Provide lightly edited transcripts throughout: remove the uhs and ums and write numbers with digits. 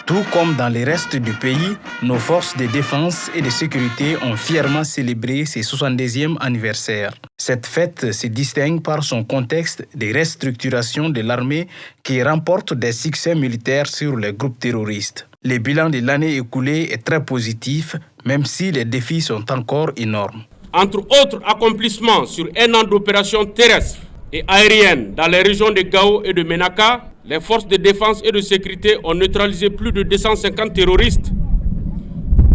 Tout comme dans le reste du pays, nos forces de défense et de sécurité ont fièrement célébré ses 70e anniversaire. Cette fête se distingue par son contexte de restructuration de l'armée qui remporte des succès militaires sur les groupes terroristes. Le bilan de l'année écoulée est très positif, même si les défis sont encore énormes. Entre autres accomplissements sur un an d'opérations terrestres et aériennes dans les régions de Gao et de Menaka, les forces de défense et de sécurité ont neutralisé plus de 250 terroristes,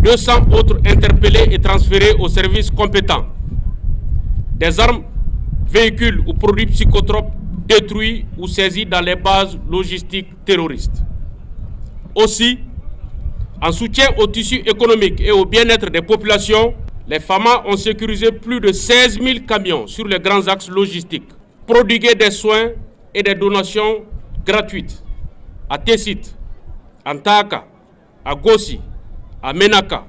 200 autres interpellés et transférés aux services compétents. Des armes, véhicules ou produits psychotropes détruits ou saisis dans les bases logistiques terroristes. Aussi, en soutien au tissu économique et au bien-être des populations, les FAMA ont sécurisé plus de 16 000 camions sur les grands axes logistiques, prodigué des soins et des donations gratuites à Tessit, à Ntaka, à Gossi, à Menaka,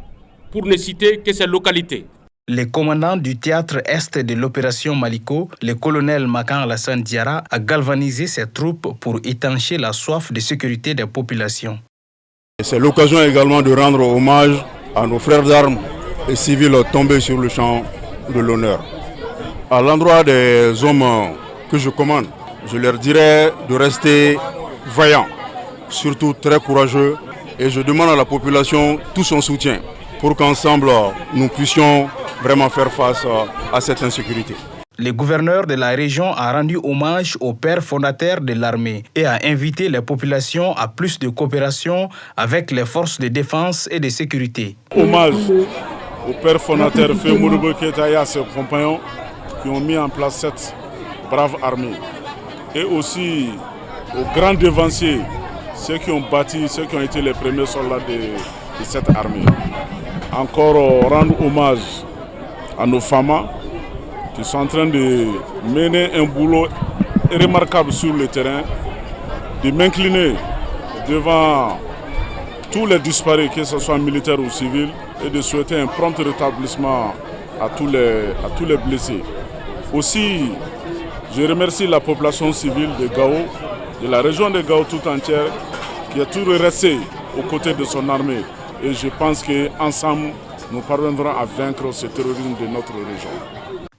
pour ne citer que ces localités. Le commandant du théâtre Est de l'opération Maliko, le colonel Makan Alassane Diarra, a galvanisé ses troupes pour étancher la soif de sécurité des populations. C'est l'occasion également de rendre hommage à nos frères d'armes et civils tombés sur le champ de l'honneur. À l'endroit des hommes que je commande, je leur dirais de rester vaillants, surtout très courageux, et je demande à la population tout son soutien pour qu'ensemble nous puissions vraiment faire face à cette insécurité. Le gouverneur de la région a rendu hommage au père fondateur de l'armée et a invité les populations à plus de coopération avec les forces de défense et de sécurité. Hommage au père fondateur Modibo Keïta et à ses compagnons qui ont mis en place cette brave armée. Et aussi aux grands devanciers, ceux qui ont bâti, ceux qui ont été les premiers soldats de cette armée. Encore rendre hommage à nos FAMA qui sont en train de mener un boulot remarquable sur le terrain, de m'incliner devant tous les disparus, que ce soit militaires ou civils, et de souhaiter un prompt rétablissement à tous les blessés. Aussi, je remercie la population civile de Gao, de la région de Gao tout entière, qui est toujours restée aux côtés de son armée. Et je pense qu'ensemble, nous parviendrons à vaincre ce terrorisme de notre région.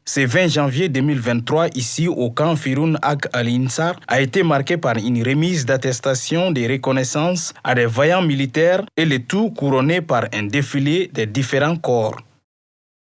Ce 20 janvier 2023, ici au camp Firoun Ag Al-Insar, a été marqué par une remise d'attestation de reconnaissance à des vaillants militaires et le tout couronné par un défilé des différents corps.